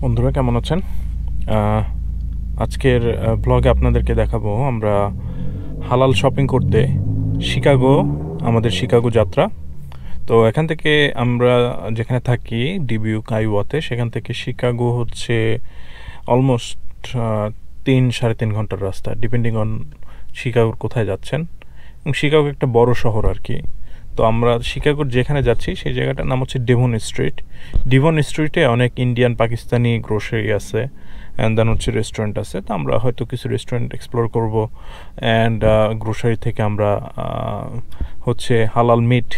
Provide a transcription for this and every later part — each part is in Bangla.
বন্ধুরা কেমন আছেন? আজকের ব্লগে আপনাদেরকে দেখাবো আমরা হালাল শপিং করতে শিকাগো, আমাদের শিকাগো যাত্রা। তো এখান থেকে আমরা যেখানে থাকি ডিবিউ কাইওয়াতে, সেখান থেকে শিকাগো হচ্ছে অলমোস্ট 3-3.5 ঘন্টার রাস্তা, ডিপেন্ডিং অন শিকাগোর কোথায় যাচ্ছেন। এবং শিকাগো একটা বড় শহর আর কি। তো আমরা শিকাগোর যেখানে যাচ্ছি সেই জায়গাটার নাম হচ্ছে ডেভন স্ট্রিট। ডিভন স্ট্রিটে অনেক ইন্ডিয়ান পাকিস্তানি গ্রোসারি আছে, অ্যান্ড দেন হচ্ছে রেস্টুরেন্ট আছে। তো আমরা হয়তো কিছু রেস্টুরেন্ট এক্সপ্লোর করব, অ্যান্ড গ্রোসারি থেকে আমরা হচ্ছে হালাল মিট,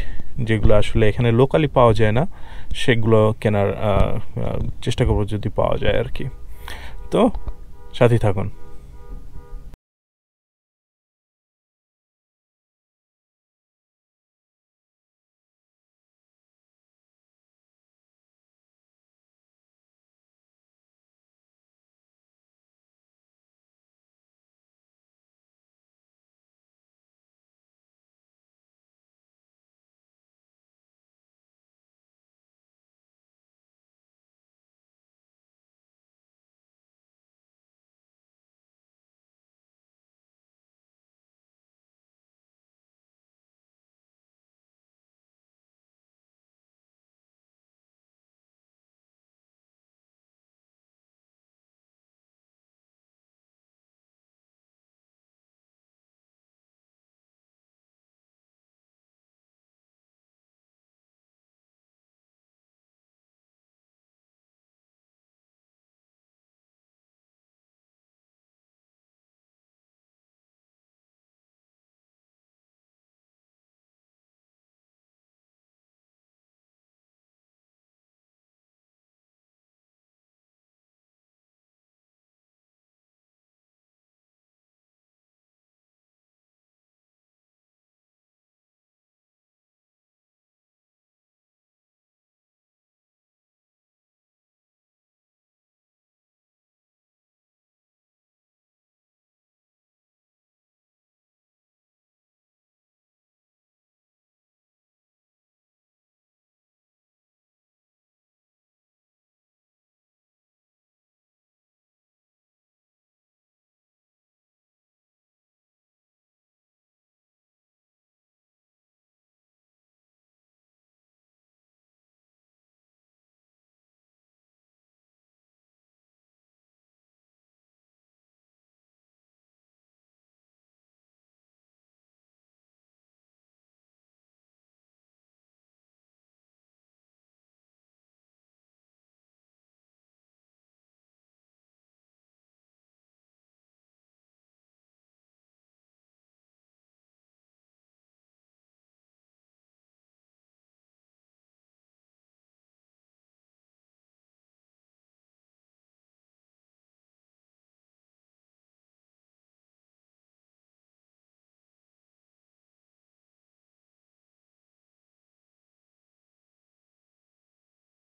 যেগুলো আসলে এখানে লোকালি পাওয়া যায় না, সেগুলো কেনার চেষ্টা করবো যদি পাওয়া যায় আর কি। তো সাথেই থাকুন।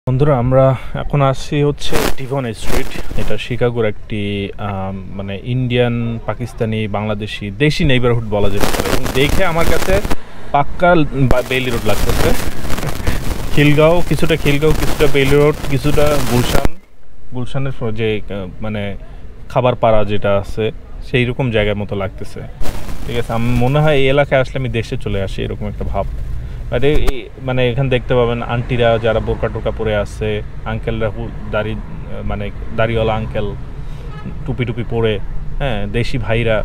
বন্ধুরা, আমরা এখন আসছি হচ্ছে ডিভন স্ট্রিট। এটা শিকাগোর একটি মানে ইন্ডিয়ান, পাকিস্তানি, বাংলাদেশি, দেশি নেইবারহুড বলা যেতে পারে। এবং দেখে আমার কাছে পাক্কা বেইলি রোড লাগতেছে। খিলগাঁও, কিছুটা বেইলি রোড, কিছুটা গুলশানের যে মানে খাবার পাড়া যেটা আছে সেই রকম জায়গার মতো লাগতেছে। ঠিক আছে, আমি মনে হয় এই এলাকায় আসলে আমি দেশে চলে আসি, এরকম একটা ভাব। মানে এখানে দেখতে পাবেন আন্টিরা যারা বোরকা টোকা পরে আছে, আঙ্কেলরা মানে দাড়িওয়ালা আঙ্কেল টুপি পরে, হ্যাঁ, দেশি ভাইরা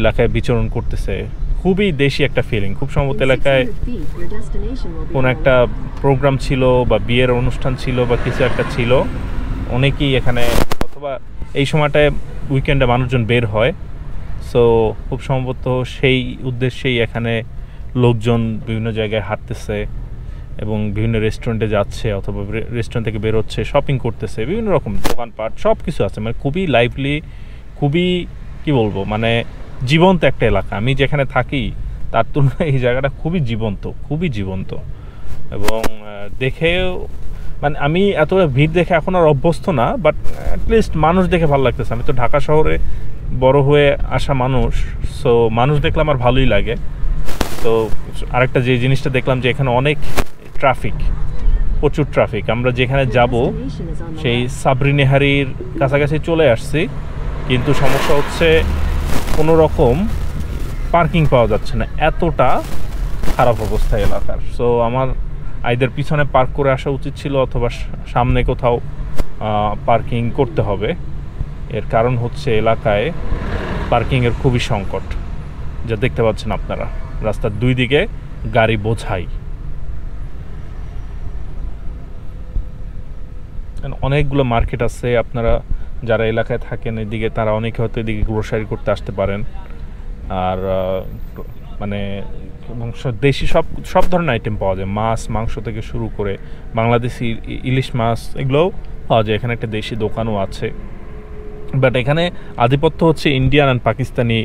এলাকায় বিচরণ করতেছে। খুবই দেশি একটা ফিলিং। খুব সম্ভবত এলাকায় কোনো একটা প্রোগ্রাম ছিল বা বিয়ের অনুষ্ঠান ছিল বা কিছু একটা ছিল। অনেকেই এখানে, অথবা এই সময়টায় উইকেন্ডে মানুষজন বের হয়। সো খুব সম্ভবত সেই উদ্দেশ্যেই এখানে লোকজন বিভিন্ন জায়গায় হাঁটতেছে এবং বিভিন্ন রেস্টুরেন্টে যাচ্ছে, অথবা রেস্টুরেন্ট থেকে বেরোচ্ছে, শপিং করতেছে, বিভিন্ন রকম দোকানপাট সব কিছু আছে। মানে খুবই লাইভলি, খুবই কি বলবো, মানে জীবন্ত একটা এলাকা। আমি যেখানে থাকি তার তুলনায় এই জায়গাটা খুবই জীবন্ত। এবং দেখেও মানে আমি এত ভিড় দেখে এখন আর অভ্যস্ত না, বাট অ্যাটলিস্ট মানুষ দেখে ভালো লাগতেছে। আমি তো ঢাকা শহরে বড় হয়ে আসা মানুষ, সো মানুষ দেখলে আমার ভালোই লাগে। তো আরেকটা যে জিনিসটা দেখলাম যে এখানে অনেক ট্রাফিক, প্রচুর ট্রাফিক। আমরা যেখানে যাব সেই সাবরিনেহারির কাছাকাছি চলে আসছি, কিন্তু সমস্যা হচ্ছে কোনো রকম পার্কিং পাওয়া যাচ্ছে না, এতটা খারাপ অবস্থা এলাকার। সো আমার আইদের পিছনে পার্ক করে আসা উচিত ছিল, অথবা সামনে কোথাও পার্কিং করতে হবে। এর কারণ হচ্ছে এলাকায় পার্কিংয়ের খুবই সংকট, যা দেখতে পাচ্ছেন আপনারা। রাস্তার দুই দিকে গাড়ি বোঝাই। অনেকগুলো মার্কেট আছে, আপনারা যারা এলাকায় থাকেন এদিকে তারা অনেকে হয়তো এদিকে গ্রোসারি করতে আসতে পারেন। আর মানে দেশি সব ধরনের আইটেম পাওয়া যায়, মাছ মাংস থেকে শুরু করে বাংলাদেশি ইলিশ মাছ এগুলোও পাওয়া যায়। এখানে একটা দেশি দোকানও আছে, বাট এখানে আধিপত্য হচ্ছে Indian and Pakistani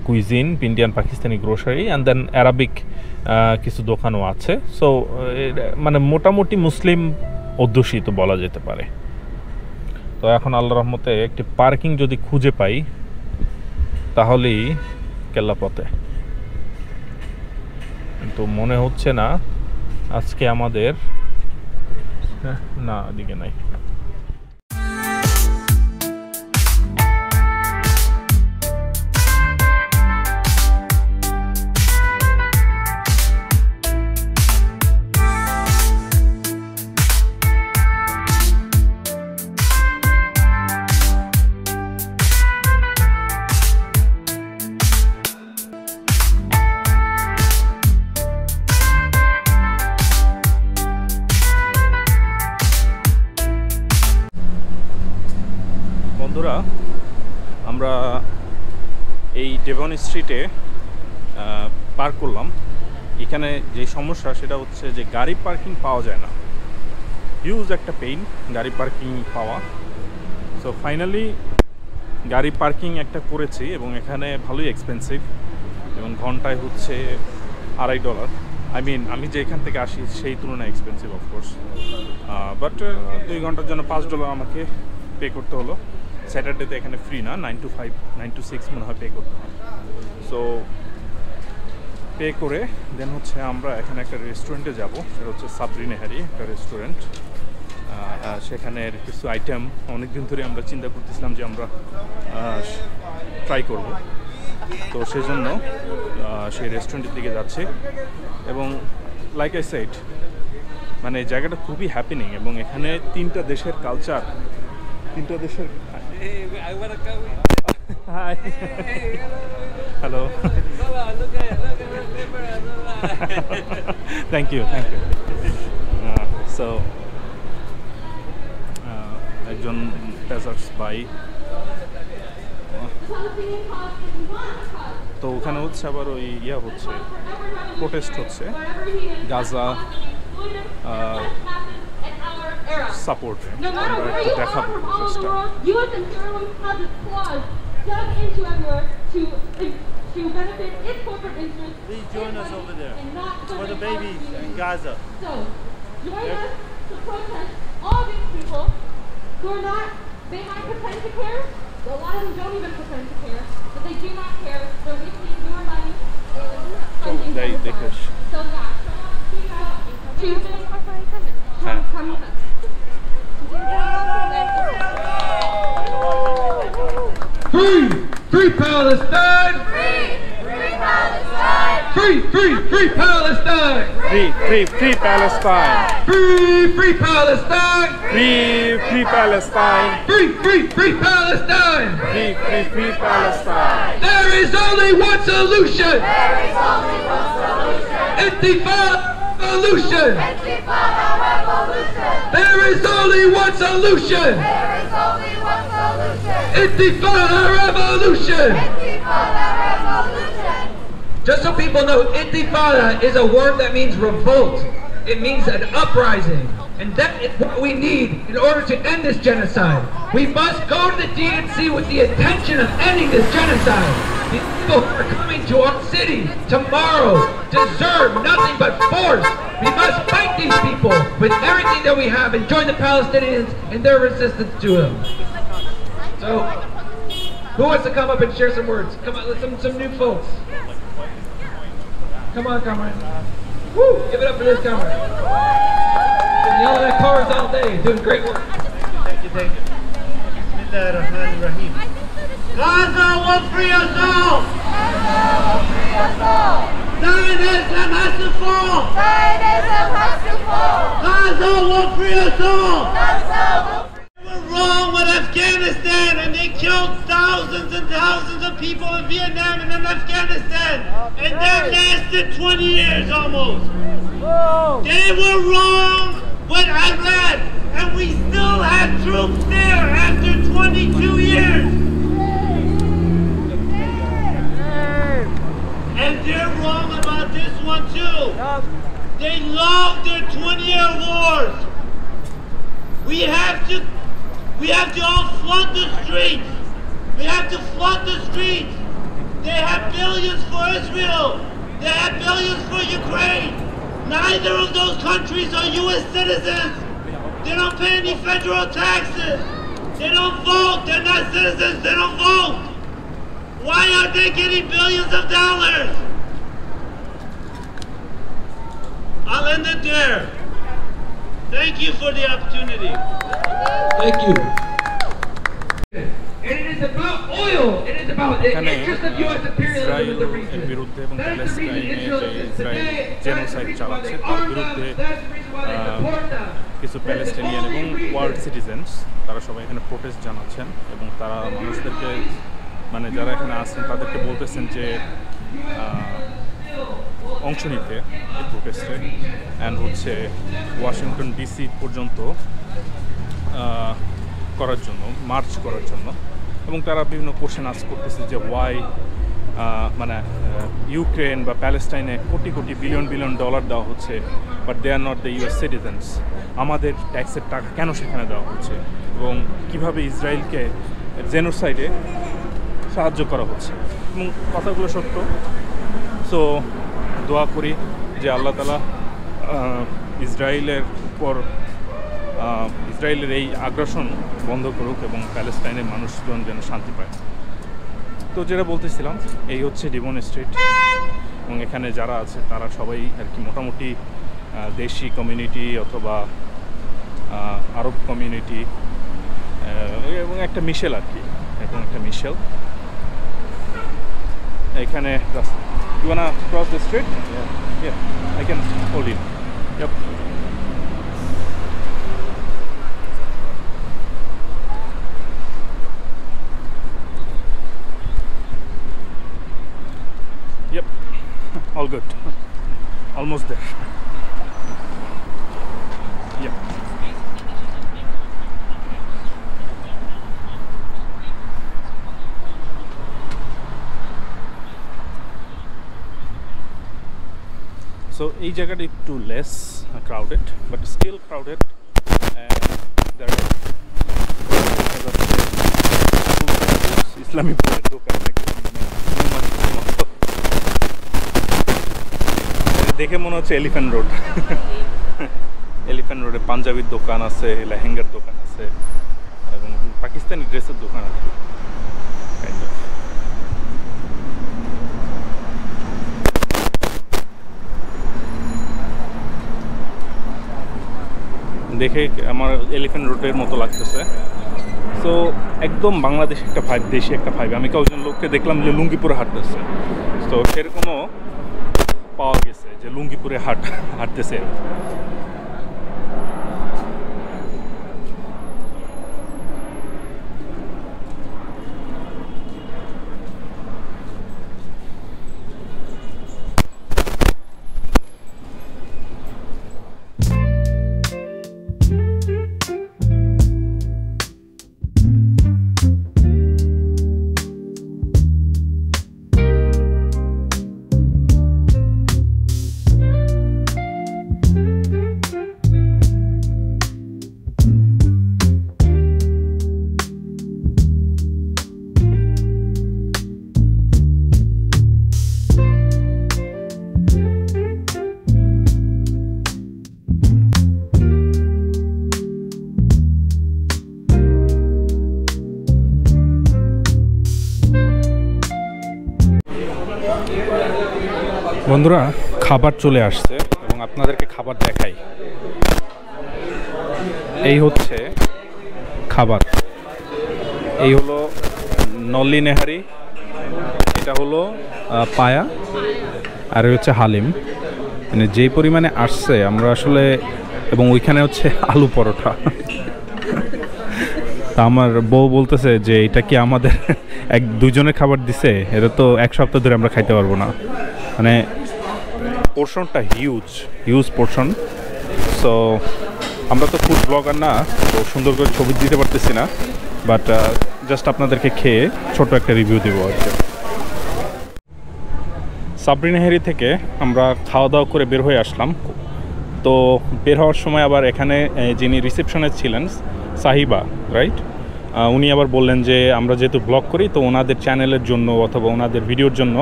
cuisine, Indian Pakistani grocery, and then Arabic কিছু দোকানও আছে। সো মানে মোটামুটি মুসলিম অধ্যুষিত বলা যেতে পারে। তো এখন আল্লাহর রহমতে একটি পার্কিং যদি খুঁজে পাই তাহলেই কেল্লাপথে, কিন্তু মনে হচ্ছে না আজকে আমাদের, না এদিকে নাই। বন্ধুরা, আমরা এই ডেভন স্ট্রিটে পার্ক করলাম। এখানে যে সমস্যা সেটা হচ্ছে যে গাড়ি পার্কিং পাওয়া যায় না, হিউজ একটা পেইন গাড়ি পার্কিং পাওয়া। সো ফাইনালি গাড়ি পার্কিং একটা করেছি, এবং এখানে ভালোই এক্সপেন্সিভ, এবং ঘন্টায় হচ্ছে $2.5। আই মিন আমি যে এখান থেকে আসি সেই তুলনায় এক্সপেন্সিভ অফকোর্স, বাট 2 ঘন্টার জন্য $5 আমাকে পে করতে হলো। স্যাটারডেতে এখানে ফ্রি না, 9 to 5 9 to 6 মনে হয় পে করতে হয়। সো পে করে দেন হচ্ছে আমরা এখানে একটা রেস্টুরেন্টে যাব, সেটা হচ্ছে সাবরিনেহারি একটা রেস্টুরেন্ট। সেখানের কিছু আইটেম অনেকদিন ধরে আমরা চিন্তা করতেছিলাম যে আমরা ট্রাই করব, তো সেই জন্য সেই রেস্টুরেন্টের দিকে যাচ্ছি। এবং লাইক আই সেড, মানে জায়গাটা খুবই হ্যাপেনিং, এবং এখানে 3টা দেশের কালচার, 3টা দেশের। Hi, hello, thank you. So একজন প্যাসার্স বাই, তো ওখানে হচ্ছে আবার ওই হচ্ছে প্রোটেস্ট হচ্ছে গাজা সাপোর্টে। আমরা একটু দেখাবো প্রোটেস্টটা। To benefit its corporate interests. Please join us over there. It's for the babies in Gaza. So, join us to protest all these people who are not, they might pretend to care, a lot of them don't even pretend to care, but they do not care. They're wasting your money funding genocide. So yeah, speak out, choose it, come with us. Free Palestine! Free Palestine! Free Palestine! Free Palestine! Free Palestine! Free Palestine! Free Palestine! Free Palestine! There is only one solution! There is only one solution! Intifada revolution! Intifada revolution! There is only one solution! There is only one solution! Intifada revolution! Intifada revolution! Just so people know, Intifada is a word that means revolt. It means an uprising. And that is what we need in order to end this genocide. We must go to the DNC with the intention of ending this genocide. These people who are coming to our city tomorrow deserve nothing but force. We must fight these people with everything that we have and join the Palestinians in their resistance to them. So, who wants to come up and share some words? Come on, some new folks. Come on, comrade. Woo! Give it up for this comrade. been yelling at cars all day, doing great work. Thank you, thank you. Bismillahirrahmanirrahim. Gaza will free us all! Zionism has to fall! Gaza will free us all! They were wrong with Afghanistan, and they killed thousands and thousands of people in Vietnam and in Afghanistan, and that lasted 20 years almost. They were wrong with Iraq, and we still have troops there after 22 years. And they're wrong about this one too. They love their 20-year wars. We have to all flood the streets. We have to flood the streets. They have billions for Israel. They have billions for Ukraine. Neither of those countries are U.S. citizens. They don't pay any federal taxes. They don't vote. They're not citizens. They don't vote. Why are they getting billions of dollars? I'll end it there. Thank you for the opportunity. Thank you. And it is about oil. It is about the এখানে interest of U.S. imperialism in the region. ইসরায়েলের বিরুদ্ধে এবং That is the reason প্যালেস্টাইনে Israel যে exists Israel today. That's the genocide reason why চালাচ্ছে they তার arm বিরুদ্ধে them. That's the reason why they support them. কিছু প্যালেস্টাইনিয়ান এবং ওয়ার্ল্ড সিটিজেন্স তারা সবাই এখানে প্রোটেস্ট জানাচ্ছেন এবং তারা মানুষদেরকে মানে যারা এখানে আছেন তাদেরকে বলতেছেন যে অংশ নিতে এই প্রোটেস্টে অ্যান্ড হচ্ছে ওয়াশিংটন ডিসি পর্যন্ত করার জন্য মার্চ করার জন্য এবং তারা বিভিন্ন কোশ্চেন আস্ক করতেছে যে ওয়াই মানে ইউক্রেন বা প্যালেস্টাইনে কোটি কোটি বিলিয়ন ডলার দেওয়া হচ্ছে but they are not the US citizens আমাদের ট্যাক্সের টাকা কেন সেখানে দেওয়া হচ্ছে এবং কীভাবে ইসরায়েলকে জেনোসাইডে সাহায্য করা হচ্ছে এবং কথাগুলো সত্য সো দোয়া করি যে আল্লাহ তাআলা ইসরায়েলের উপর ইসরায়েলের এই আগ্রাসন বন্ধ করুক এবং প্যালেস্টাইনের মানুষজন যেন শান্তি পায়। তো যেটা বলতেছিলাম এই হচ্ছে ডিভন স্ট্রিট এবং এখানে যারা আছে তারা সবাই আর কি মোটামুটি দেশি কমিউনিটি অথবা আরব কমিউনিটি এবং একটা মিশেল আর কি এবং একটা মিশেল এখানে You wanna cross the street? Yeah, I can hold it. Yep. Yep, all good. Almost there. Yep. So এই জায়গাটা একটু less crowded but still crowded ইসলামী বইয়ের দোকান দেখে মনে হচ্ছে এলিফ্যান্ট রোড এলিফ্যান্ট রোডে পাঞ্জাবির দোকান আছে লেহেঙ্গার দোকান আছে এবং পাকিস্তানি ড্রেসের দোকান আছে কাইন্ড অফ দেখে আমার এলিফ্যান্ট রোডের মতো লাগতেছে সো একদম বাংলাদেশ একটা ভাইব দেশি একটা ভাইব আমি কয়েকজন লোককে দেখলাম যে লুঙ্গিপুরে হাঁটতেছে তো সেরকমও পাওয়া গেছে যে লুঙ্গিপুরে হাঁটতেছে বন্ধুরা খাবার চলে আসছে এবং আপনাদেরকে খাবার দেখাই এই হচ্ছে খাবার, এই হলো নল্লি নেহারি, এটা হলো পায়া, আর হচ্ছে হালিম। মানে যেই পরিমাণে আসছে আমরা আসলে, এবং ওইখানে হচ্ছে আলু পরোটা। তা আমার বউ বলতেছে যে এটা কি আমাদের দুজনের খাবার দিছে, এটা তো এক সপ্তাহ ধরে আমরা খাইতে পারবো না। মানে পোর্শনটা হিউজ পোর্শন। সো আমরা তো ফুড ব্লগার না, তো সুন্দর করে ছবি দিতে পারতেছি না, বাট জাস্ট আপনাদেরকে খেয়ে ছোট একটা রিভিউ দেবো আর কি। সাবরি নেহেরি থেকে আমরা খাওয়া দাওয়া করে বের হয়ে আসলাম। তো বের হওয়ার সময় আবার এখানে যিনি রিসেপশনে ছিলেন সাহিবা, রাইট, উনি আবার বললেন যে আমরা যেহেতু ব্লগ করি তো ওনাদের চ্যানেলের জন্য অথবা ওনাদের ভিডিওর জন্য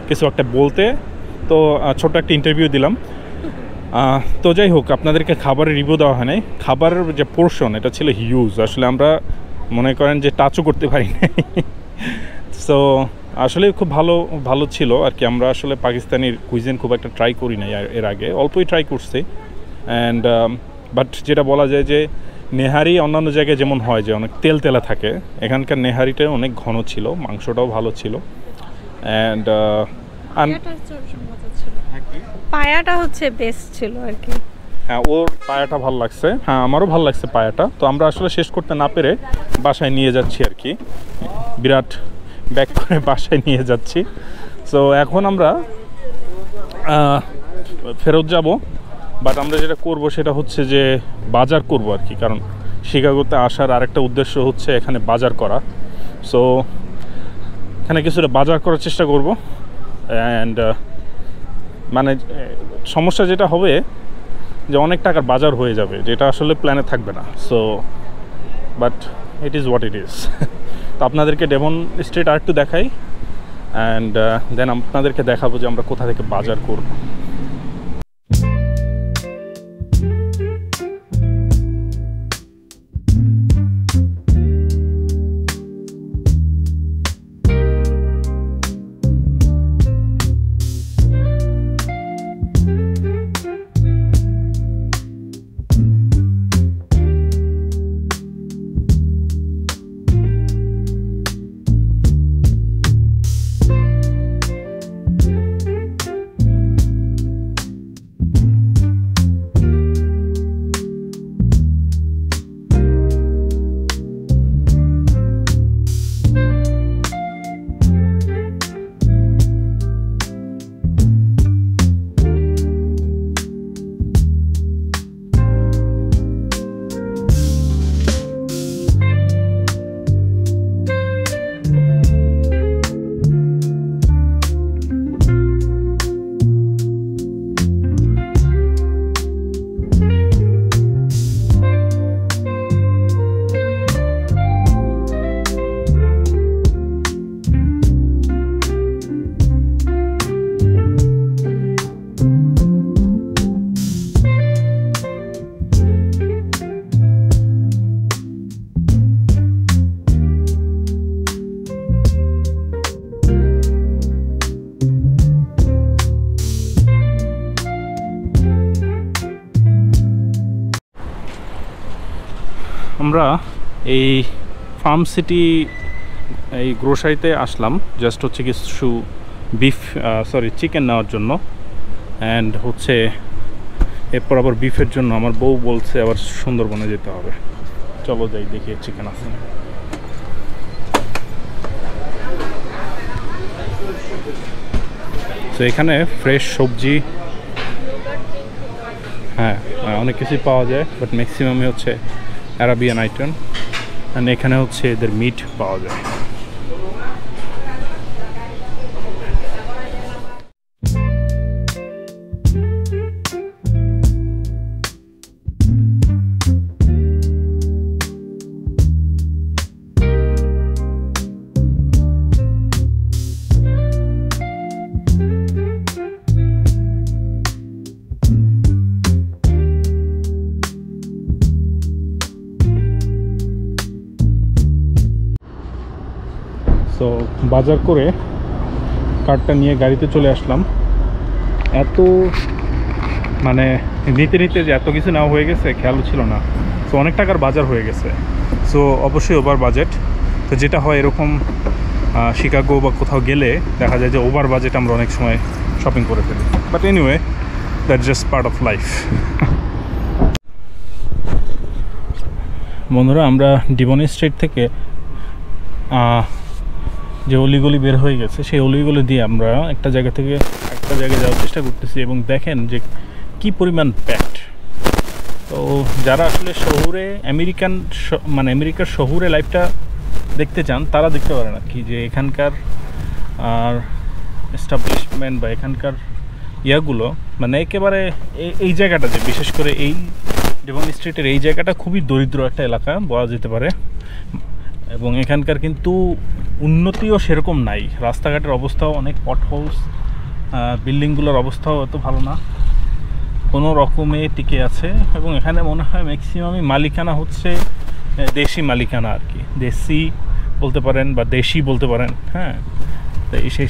কিছু একটা বলতে, তো ছোট একটা ইন্টারভিউ দিলাম। তো যাই হোক, আপনাদেরকে খাবারের রিভিউ দেওয়া হয় নাই। খাবারের যে পোর্শন এটা ছিল হিউজ, আসলে আমরা মনে করেন যে টাচও করতে পারি নাই। সো আসলে খুব ভালো ছিল আর কি। আমরা আসলে পাকিস্তানি কুইজিন খুব একটা ট্রাই করি নাই এর আগে, অল্পই ট্রাই করছি। অ্যান্ড বাট যেটা বলা যায় যে নেহারি অন্যান্য জায়গায় যেমন হয় যে অনেক তেলা থাকে, এখানকার নেহারিটা অনেক ঘন ছিল, মাংসটাও ভালো ছিল। অ্যান্ড পায়াটা হচ্ছে বেস্ট ছিল আর কি। হ্যাঁ, ওর পায়াটা ভালো লাগছে। হ্যাঁ, আমারও ভালো লাগছে পায়াটা। তো আমরা আসলে শেষ করতে না পেরে বাসায় নিয়ে যাচ্ছি আর কি, বিরাট ব্যাক করে বাসায় নিয়ে যাচ্ছি। সো এখন আমরা ফেরত যাব, বাট আমরা যেটা করব সেটা হচ্ছে যে বাজার করব আর কি, কারণ শিকাগোতে আসার আরেকটা উদ্দেশ্য হচ্ছে এখানে বাজার করা। সো এখানে কিছুটা বাজার করার চেষ্টা করব। অ্যান্ড মানে সমস্যা যেটা হবে যে অনেক টাকার বাজার হয়ে যাবে, যেটা আসলে প্ল্যানে থাকবে না। So but it is what it is. তো আপনাদেরকে ডেভন স্ট্রিট আর একটু দেখাই, অ্যান্ড দেন আপনাদেরকে দেখাবো যে আমরা কোথা থেকে বাজার করব। আমরা এই ফার্ম সিটি এই গ্রোসারিতে আসলাম জাস্ট হচ্ছে কিছু চিকেন নেওয়ার জন্য। অ্যান্ড হচ্ছে এরপর আবার বিফের জন্য আমার বউ বলছে আবার সুন্দরবনে যেতে হবে। চলো যাই, দেখি চিকেন আছে। তো এখানে ফ্রেশ সবজি, হ্যাঁ অনেক কিছুই পাওয়া যায়, বাট ম্যাক্সিমামই হচ্ছে অ্যারাবিয়ান আইটেম। অ্যান্ড এখানে হচ্ছে এদের মিট পাওয়া যায়। তো বাজার করে কার্টটা নিয়ে গাড়িতে চলে আসলাম। এত মানে নিতে নিতে যে এত কিছু নেওয়া হয়ে গেছে খেয়াল ছিল না। সো অনেক টাকার বাজার হয়ে গেছে। সো অবশ্যই ওভার বাজেট। তো যেটা হয় এরকম শিকাগো বা কোথাও গেলে দেখা যায় যে ওভার বাজেট আমরা অনেক সময় শপিং করে ফেলি। But anyway, that's just part of life. বন্ধুরা, আমরা ডিভন স্ট্রিট থেকে যে অলিগলি বের হয়ে গেছে, সেই অলিগলি দিয়ে আমরা একটা জায়গা থেকে একটা জায়গায় যাওয়ার চেষ্টা করতেছি, এবং দেখেন যে কি পরিমাণ প্যাকড। তো যারা আসলে শহরে আমেরিকার শহরে লাইফটা দেখতে চান, তারা দেখতে পারেন আর কি, যে এখানকার এস্টাবলিশমেন্ট বা এখানকার ইয়াগুলো মানে একেবারে এই জায়গাটা, যে বিশেষ করে এই ডিভন স্ট্রিটের এই জায়গাটা খুবই দরিদ্র একটা এলাকা বলা যেতে পারে, এবং এখানকার কিন্তু উন্নতিও সেরকম নাই। রাস্তাঘাটের অবস্থাও অনেক পটহোলস, বিল্ডিংগুলোর অবস্থাও অত ভালো না, কোনো রকমে টিকে আছে। এবং এখানে মনে হয় ম্যাক্সিমামই মালিকানা হচ্ছে দেশি মালিকানা আর কি, দেশি বলতে পারেন বা দেশি বলতে পারেন। হ্যাঁ,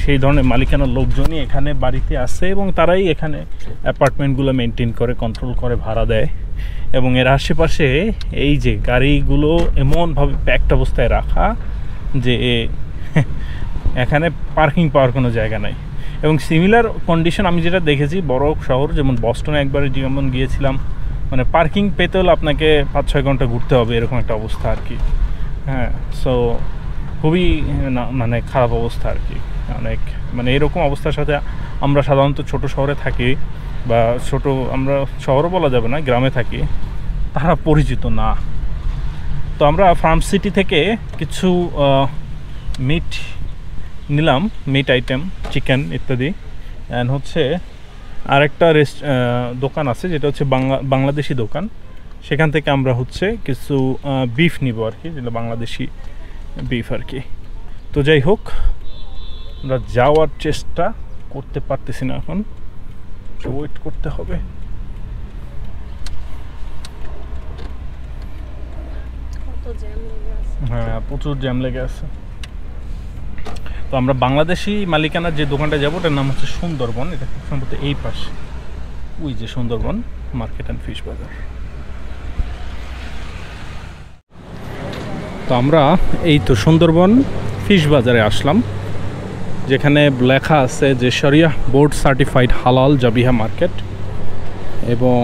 সেই ধরনের মালিকানার লোকজনই এখানে বাড়িতে আসে, এবং তারাই এখানে অ্যাপার্টমেন্টগুলো মেনটেন করে, কন্ট্রোল করে, ভাড়া দেয়। এবং এর আশেপাশে এই যে গাড়িগুলো এমনভাবে প্যাকড অবস্থায় রাখা যে এখানে পার্কিং পাওয়ার কোনো জায়গা নাই। এবং সিমিলার কন্ডিশন আমি যেটা দেখেছি বড় শহর, যেমন বস্টনে একবারে যেমন গিয়েছিলাম, মানে পার্কিং পেতে হলে আপনাকে 5-6 ঘন্টা ঘুরতে হবে, এরকম একটা অবস্থা আর কি। হ্যাঁ, সো খুবই মানে খারাপ অবস্থা আর কি। অনেক মানে এরকম অবস্থার সাথে আমরা সাধারণত ছোট শহরে থাকি, বা আমরা শহরও বলা যাবে না, গ্রামে থাকি, তারা পরিচিত না। তো আমরা ফার্ম সিটি থেকে কিছু মিট নিলাম, মিট আইটেম, চিকেন ইত্যাদি। অ্যান্ড হচ্ছে আরেকটা দোকান আছে যেটা হচ্ছে বাংলাদেশি দোকান, সেখান থেকে আমরা হচ্ছে কিছু বিফ নিব আর কি, যেটা বাংলাদেশি বিফ আর কি। তো যাই হোক, আমরা যাওয়ার চেষ্টা করতে পারতেছি না, এখন ওয়েট করতে হবে। হ্যাঁ, প্রচুর জ্যাম লেগে আছে। তো আমরা বাংলাদেশি মালিকানার যে দোকানটা যাবো, ওটার নাম হচ্ছে সুন্দরবন। এটা খুব সম্ভবত এই পাশে, ওই যে সুন্দরবন মার্কেট অ্যান্ড ফিশ বাজার। তো আমরা এই তো সুন্দরবন ফিশ বাজারে আসলাম, যেখানে লেখা আছে যে শরিয়াহ বোর্ড সার্টিফাইড হালাল জাবিহা মার্কেট, এবং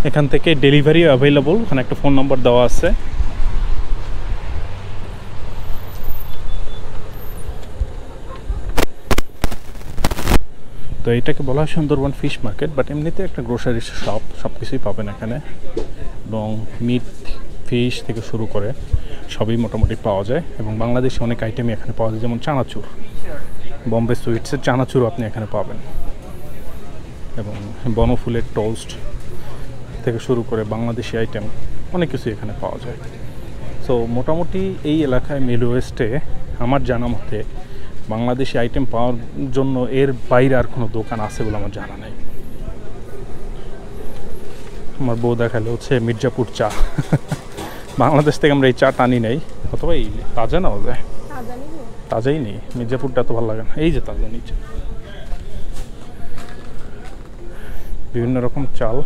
এখান থেকে ডেলিভারি অ্যাভেলেবল। ওখানে একটা ফোন নাম্বার দেওয়া আছে। তো এটাকে বলা হয় সুন্দরবন ফিশ মার্কেট, বাট এমনিতে একটা গ্রোসারি শপ, সব কিছুই পাবেন এখানে। এবং মিট, ফিশ থেকে শুরু করে সবই মোটামুটি পাওয়া যায়, এবং বাংলাদেশে অনেক আইটেমই এখানে পাওয়া যায়, যেমন চানাচুর, বম্বে সুইটসের চানাচুরও আপনি এখানে পাবেন, এবং বনফুলের টোস্ট থেকে শুরু করে বাংলাদেশি আইটেম অনেক কিছু এখানে পাওয়া যায়। সো মোটামুটি এই এলাকায় মিড ওয়েস্টে আমার জানা মতে বাংলাদেশি আইটেম পাওয়ার জন্য এর বাইরে আর কোনো দোকান আছে বলে আমার জানা নেই। আমার বউ দেখালে হচ্ছে মির্জাপুর চা। বাংলাদেশ থেকে আমরা এই চা টানি নেই, অথবা এই তাজা নেওয়া যায়, তাজাই নেই। মির্জাপুরটা তো ভালো লাগে না। এই যে তাজা নিচে বিভিন্ন রকম চাল।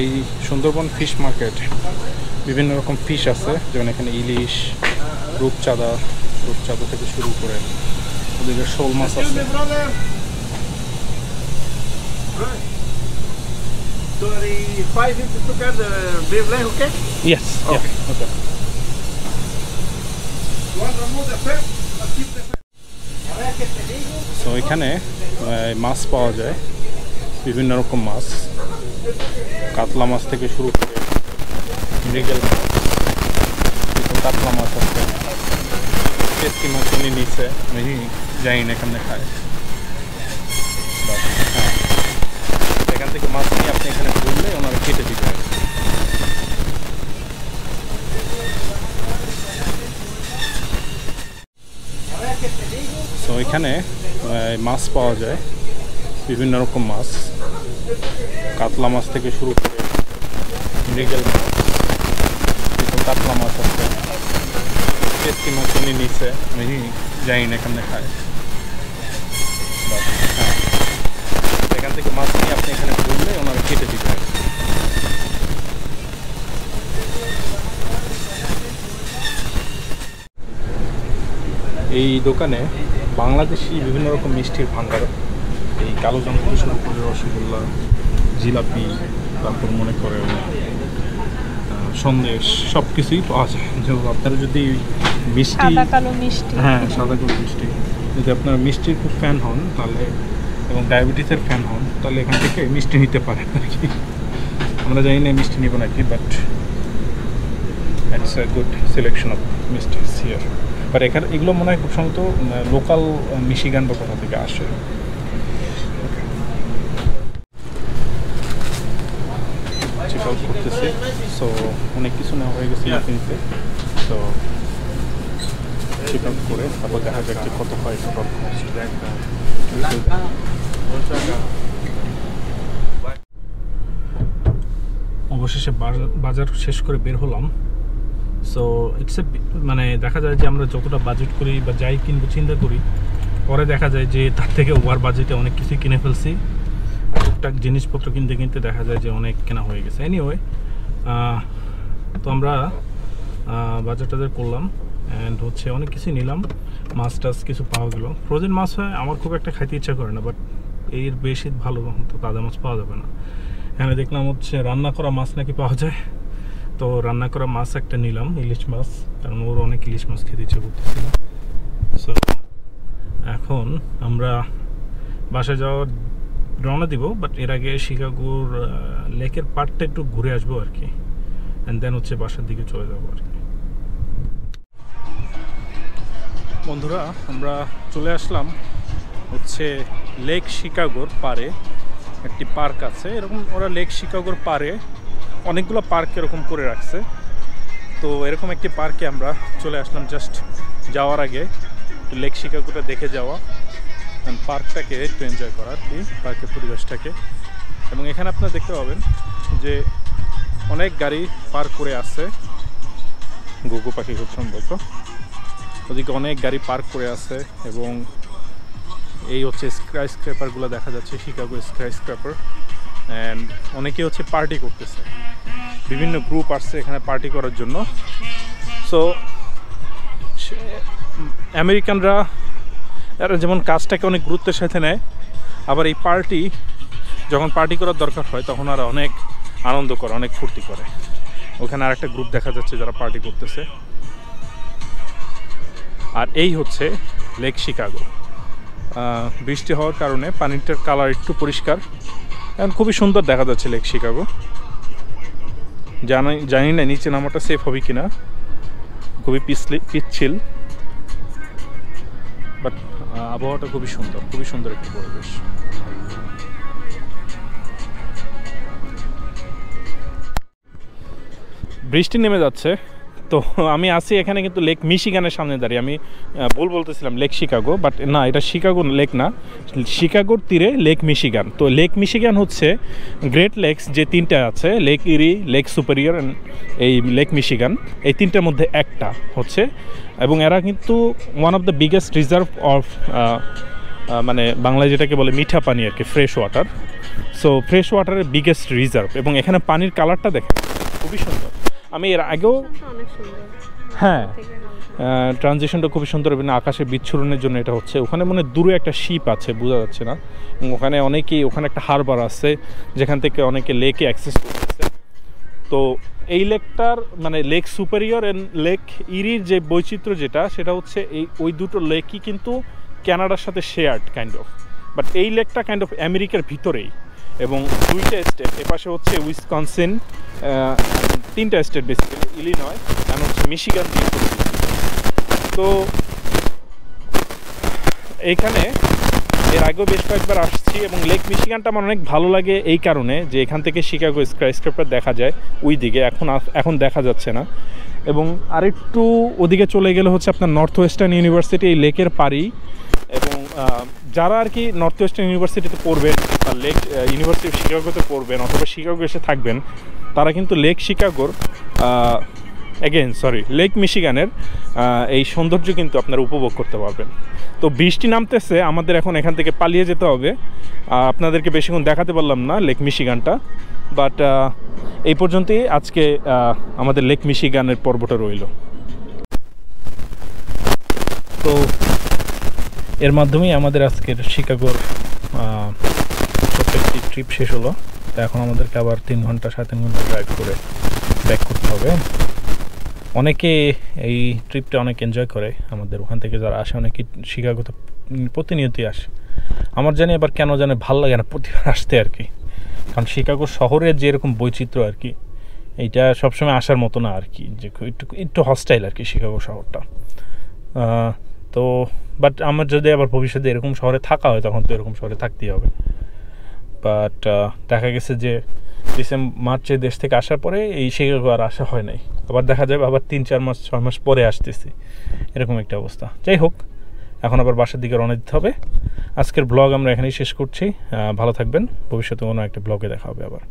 এই সুন্দরবন ফিশ মার্কেট বিভিন্ন রকম ফিশ আছে, যেমন এখানে ইলিশ, রূপচাঁদা থেকে শুরু করে ওদিকে শোল মাছ আছে। সো এখানে মাছ পাওয়া যায়, বিভিন্ন রকম মাছ, কাতলা মাছ থেকে শুরু করে মৃগেল মাছ, কাতলা মাছ আছে, টেস্টি মাছ উনি নিচে, আমি জানি না এখানে খায়। হ্যাঁ, এখান থেকে মাছ নিয়ে আপনি এখানে বললে ওনারা কেটে দিবেন। সো এখানে মাছ পাওয়া যায়, বিভিন্ন রকম মাছ, কাতলা মাছ থেকে শুরু করে মৃগেল মাছ, কাতলা কাতলা মাছ আছে, টেস্টি মাছ উনি নিচ্ছে, আমি জানি না এখানে খায়। হ্যাঁ, এখান থেকে মাছ নিয়ে আপনি এখানে বললে ওনারা কেটে দিতে। এই দোকানে বাংলাদেশি বিভিন্ন রকম মিষ্টির ভাণ্ডার, এই কালোজাম থেকে শুরু করে রসগোল্লা, জিলাপি, তারপর মনে করেন সন্দেশ, সব কিছুই পাওয়া যায়। যেমন আপনারা যদি মিষ্টি, সাদা কালো মিষ্টি, হ্যাঁ সাদা কালো মিষ্টি, যদি আপনারা মিষ্টির খুব ফ্যান হন তাহলে এবং ডায়াবেটিসের ফ্যান হন তাহলে এখান থেকে মিষ্টি নিতে পারেন আর কি। আমরা জানি না মিষ্টি নিব নাকি, but it's a good selection of মিষ্টিস here. But এখানে এগুলো মনে হয় খুব সম্ভবত লোকাল মিশিগান বা কোথা থেকে আসে। চেক আউট করতেছে, সো অনেক কিছু নেওয়া হয়ে গেছে নিতে। সো চেক আউট করে তারপর দেখা যাক যে কত হয় টোটাল কস্ট। অবশেষে বাজার শেষ করে বের হলাম। সো ইটস এ মানে দেখা যায় যে আমরা যতটা বাজেট করি বা যাই কিনবো চিন্তা করি, পরে দেখা যায় যে তার থেকে ওভার বাজেটে অনেক কিছুই কিনে ফেলছি। টুকটাক জিনিসপত্র কিনতে কিনতে দেখা যায় যে অনেক কেনা হয়ে গেছে। এনিওয়ে, তো আমরা বাজার টাজার করলাম অ্যান্ড হচ্ছে অনেক কিছুই নিলাম। মাছ টাছ কিছু পাওয়া গেল। ফ্রোজেন মাছ হয় আমার খুব একটা খাইতে ইচ্ছা করে না, বাট এর বেশি ভালো তো তাজা মাছ পাওয়া যাবে না। এখানে দেখলাম হচ্ছে রান্না করা মাছ নাকি পাওয়া যায়, তো রান্না করা মাছ একটা নিলাম, ইলিশ মাছ, কারণ ওর অনেক ইলিশ মাছ খেতে ইচ্ছে করতেছিল। সো এখন আমরা বাসায় যাওয়ার রওনা দিব, বাট এর আগে শিকাগোর লেকের পার্টটা একটু ঘুরে আসবো আর কি, অ্যান্ড দেন হচ্ছে বাসার দিকে চলে যাবো আর কি। বন্ধুরা, আমরা চলে আসলাম হচ্ছে লেক শিকাগোর পারে। একটি পার্ক আছে এরকম, ওরা লেক শিকাগোর পারে অনেকগুলো পার্ক এরকম করে রাখছে। তো এরকম একটি পার্কে আমরা চলে আসলাম জাস্ট যাওয়ার আগে লেক শিকাগোটা দেখে যাওয়া, পার্কটাকে একটু এনজয় করা আর কি, পার্কের পরিবেশটাকে। এবং এখানে আপনারা দেখতে পাবেন যে অনেক গাড়ি পার্ক করে আছে, ঘুঘু পাখি খুব সম্ভবত, ওদিকে অনেক গাড়ি পার্ক করে আছে। এবং এই হচ্ছে স্কাই স্ক্র্যাপারগুলো দেখা যাচ্ছে, শিকাগো স্কাই স্ক্র্যাপার, অ্যান্ড অনেকে হচ্ছে পার্টি করতেছে, বিভিন্ন গ্রুপ আসছে এখানে পার্টি করার জন্য। সো আমেরিকানরা এরা যেমন কাজটাকে অনেক গুরুত্বের সাথে নেয়, আবার এই পার্টি যখন পার্টি করার দরকার হয় তখন আর অনেক আনন্দ করে, অনেক ফুর্তি করে। ওখানে আর একটা গ্রুপ দেখা যাচ্ছে যারা পার্টি করতেছে। আর এই হচ্ছে লেক শিকাগো। বৃষ্টি হওয়ার কারণে পানিটার কালার একটু পরিষ্কার, এখন খুবই সুন্দর দেখা যাচ্ছে লেক শিকাগো। জানি না নিচে নামাটা সেফ হবে কিনা, খুবই পিচ্ছিল, বাট আবহাওয়াটা খুবই সুন্দর, খুবই সুন্দর একটি পরিবেশ। বৃষ্টি নেমে যাচ্ছে, তো আমি আছি এখানে কিন্তু লেক মিশিগানের সামনে দাঁড়িয়ে। আমি ভুল বলতেছিলাম লেক শিকাগো, বাট না, এটা শিকাগো লেক না, শিকাগোর তীরে লেক মিশিগান। তো লেক মিশিগান হচ্ছে গ্রেট লেকস যে তিনটা আছে, লেক ইরি, লেক সুপিরিয়র, এই লেক মিশিগান, এই তিনটার মধ্যে একটা হচ্ছে। এবং এরা কিন্তু one of the biggest reserve of মানে বাংলায় যেটাকে বলে মিঠা পানি আর কি, ফ্রেশ ওয়াটার। সো ফ্রেশ ওয়াটারের বিগেস্ট রিজার্ভ। এবং এখানে পানির কালারটা দেখেন খুবই সুন্দর। আমি এর আগেও, হ্যাঁ, ট্রানজিশনটা খুবই সুন্দর, এবং আকাশে বিচ্ছুরণের জন্য এটা হচ্ছে। ওখানে মনে দূরে একটা শিপ আছে, বোঝা যাচ্ছে না। ওখানে অনেকেই, ওখানে একটা হারবার আছে যেখান থেকে অনেকে লেকে অ্যাক্সেস করতেছে। তো এই লেকটার মানে লেক সুপিরিয়র অ্যান্ড লেক ইরির যে বৈচিত্র্য যেটা, সেটা হচ্ছে এই ওই দুটো লেকই কিন্তু ক্যানাডার সাথে শেয়ার্ড কাইন্ড অফ, বাট এই লেকটা কাইন্ড অফ আমেরিকার ভিতরেই। এবং দুইটা স্টেট, এপাশে হচ্ছে উইসকনসিন, তিনটা স্টেট বেসিক্যালি, ইলিনয় আর হচ্ছে মিশিগান দিয়ে। তো এখানে এর আগেও বেশ কয়েকবার আসছি, এবং লেক মিশিগানটা আমার অনেক ভালো লাগে এই কারণে যে এখান থেকে শিকাগো স্কাইস্ক্রেপার দেখা যায় ওই দিকে, এখন দেখা যাচ্ছে না। এবং আরেকটু ওদিকে চলে গেলে হচ্ছে আপনার নর্থ ওয়েস্টার্ন ইউনিভার্সিটি, এই লেকের পাড়ি। এবং যারা আর কি নর্থ ওয়েস্টার্ন ইউনিভার্সিটিতে পড়বেন বা লেক ইউনিভার্সিটি অফ শিকাগোতে পড়বেন অথবা শিকাগো এসে থাকবেন, তারা কিন্তু লেক শিকাগোর অ্যাগেন সরি লেক মিশিগানের এই সৌন্দর্য কিন্তু আপনারা উপভোগ করতে পারবেন। তো বৃষ্টি নামতেছে, আমাদের এখন এখান থেকে পালিয়ে যেতে হবে। আপনাদেরকে বেশিক্ষণ দেখাতে পারলাম না লেক মিশিগানটা, বাট এই পর্যন্তই আজকে আমাদের লেক মিশিগানের পর্বটা রইল। তো এর মাধ্যমেই আমাদের আজকের শিকাগোর প্রত্যেকটি ট্রিপ শেষ হলো। তো এখন আমাদেরকে আবার 3 ঘন্টা 3.5 ঘন্টা ড্রাইভ করে ব্যাক করতে হবে। অনেকে এই ট্রিপটা অনেক এনজয় করে, আমাদের ওখান থেকে যারা আসে অনেকে শিকাগোতে প্রতিনিয়তই আসে। আমার জানি এবার কেন জানে ভালো লাগে না প্রতিবার আসতে আর কি, কারণ শিকাগো শহরের যে এরকম বৈচিত্র্য আর কি, এইটা সবসময় আসার মতো না আর কি, যে একটু হস্টাইল আর কি শিকাগো শহরটা। তো বাট আমার যদি আবার ভবিষ্যতে এরকম শহরে থাকা হয় তখন তো এরকম শহরে থাকতেই হবে। বাট দেখা গেছে যে মার্চে দেশ থেকে আসার পরে এই শিকাগো আর আসা হয় নাই, আবার দেখা যাবে আবার 3-4 মাস 6 মাস পরে আসতেছি, এরকম একটা অবস্থা। যাই হোক, এখন আবার বাসার দিকে রওনা দিতে হবে। আজকের ব্লগ আমরা এখানেই শেষ করছি। ভালো থাকবেন, ভবিষ্যতে কোনো একটা ব্লগে দেখা হবে আবার।